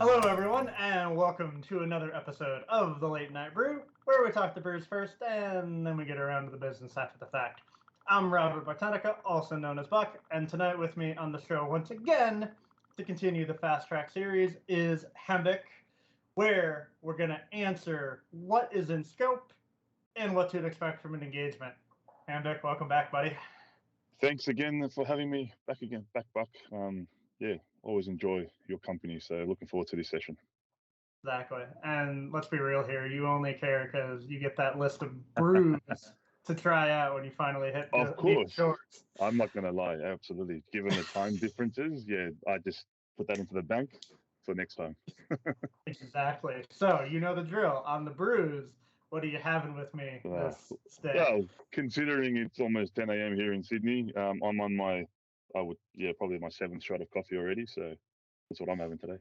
Hello, everyone, and welcome to another episode of the Late Night Brew, where we talk the brews first and then we get around to the business after the fact. I'm Robert Buktenica, also known as Buck, and tonight with me on the show once again to continue the FastTrack series is Hambik, where we're going to answer what is in scope and what to expect from an engagement. Hambik, welcome back, buddy. Thanks again for having me back again, Buck. Always enjoy your company, so looking forward to this session. Exactly. And let's be real here. You only care because you get that list of brews to try out when you finally hit the shorts. I'm not going to lie. Absolutely. Given the time differences, I just put that into the bank for next time. Exactly. So, you know the drill. On the brews, what are you having with me this day? Well, considering it's almost 10 a.m. here in Sydney, I'm on probably my 7th shot of coffee already, so that's what I'm having today.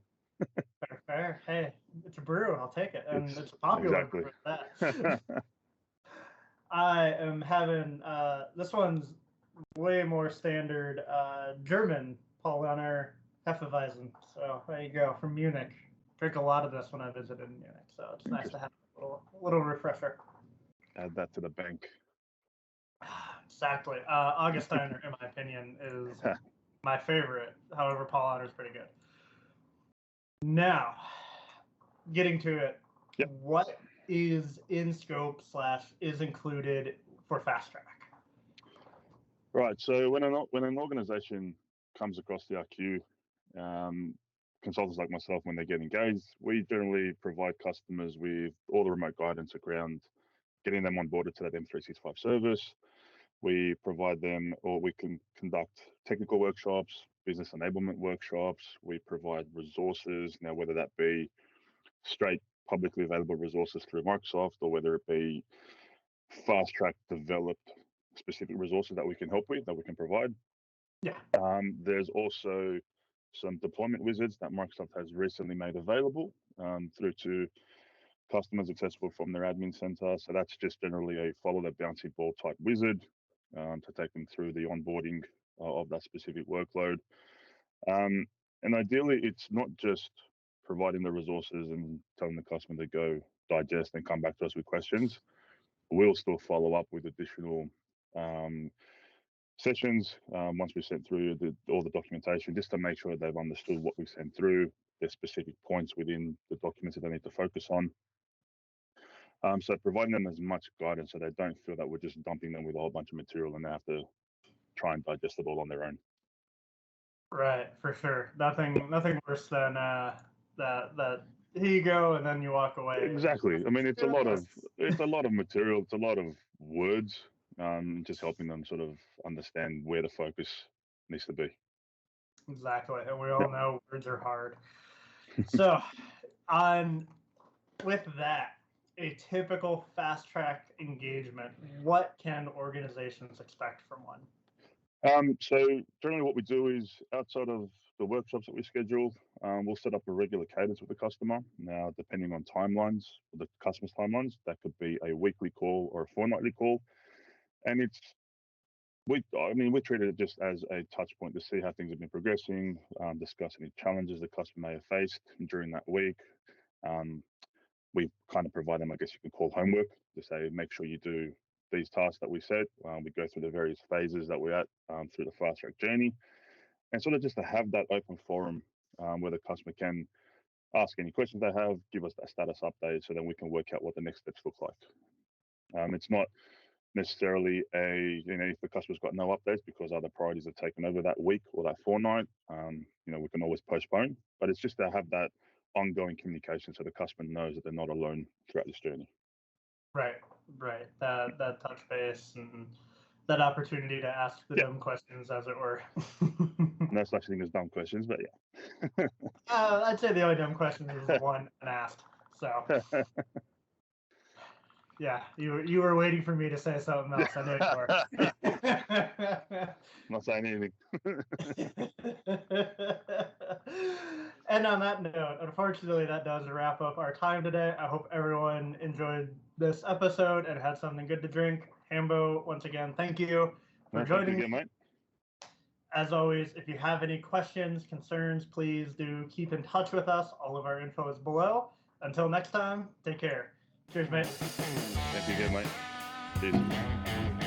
Fair. Hey, it's a brew. I'll take it. And it's a popular brew at that. I am having, this one's way more standard German Paulaner Hefeweizen. So there you go, from Munich. Drink a lot of this when I visited Munich, so it's nice to have a little refresher. Add that to the bank. Exactly. Augustiner, in my opinion, is my favorite. However, Paulaner is pretty good. Now, getting to it, yep. What is in scope / is included for FastTrack? Right. So when an organization comes across the RQ, consultants like myself, when they get engaged, we generally provide customers with all the remote guidance around getting them onboarded to that M365 service. We provide them, or we can conduct technical workshops, business enablement workshops. We provide resources, now whether that be straight publicly available resources through Microsoft, or whether it be FastTrack developed specific resources that we can help with, that we can provide. Yeah. There's also some deployment wizards that Microsoft has recently made available through to customers accessible from their admin center. So that's just generally a follow the bouncy ball type wizard to take them through the onboarding of that specific workload. And ideally, it's not just providing the resources and telling the customer to go digest and come back to us with questions. We'll still follow up with additional sessions once we sent through all the documentation, just to make sure they've understood what we sent through, there's specific points within the documents that they need to focus on. So providing them as much guidance so they don't feel that we're just dumping them with a whole bunch of material and they have to try and digest it all on their own. Right, for sure. Nothing worse than that here you go and then you walk away. Exactly. I mean, it's a lot of material. It's a lot of words. Just helping them sort of understand where the focus needs to be. Exactly, and we all know words are hard. So, with that, a typical FastTrack engagement, what can organizations expect from one? So generally what we do is, outside of the workshops that we schedule, we'll set up a regular cadence with the customer. Now, depending on timelines, the customer's timelines, that could be a weekly call or a fortnightly call. And we treat it just as a touch point to see how things have been progressing, discuss any challenges the customer may have faced during that week. We kind of provide them, I guess you can call homework, to say, make sure you do these tasks that we set. We go through the various phases that we're at through the FastTrack journey, and sort of just to have that open forum where the customer can ask any questions they have, give us that status update, so then we can work out what the next steps look like. It's not necessarily if the customer's got no updates because other priorities are taken over that week or that fortnight, we can always postpone, but it's just to have that ongoing communication so the customer knows that they're not alone throughout this journey. Right. That touch base and that opportunity to ask the dumb questions, as it were. No such thing as dumb questions, but yeah. I'd say the only dumb question is the one unasked. So. Yeah, you were waiting for me to say something else. I know you were. Not saying anything. And on that note, unfortunately, that does wrap up our time today. I hope everyone enjoyed this episode and had something good to drink. Hambo, once again, thank you for joining me. Mate. As always, if you have any questions, concerns, please do keep in touch with us. All of our info is below. Until next time, take care. Cheers, mate. Thank you again, mate. Cheers.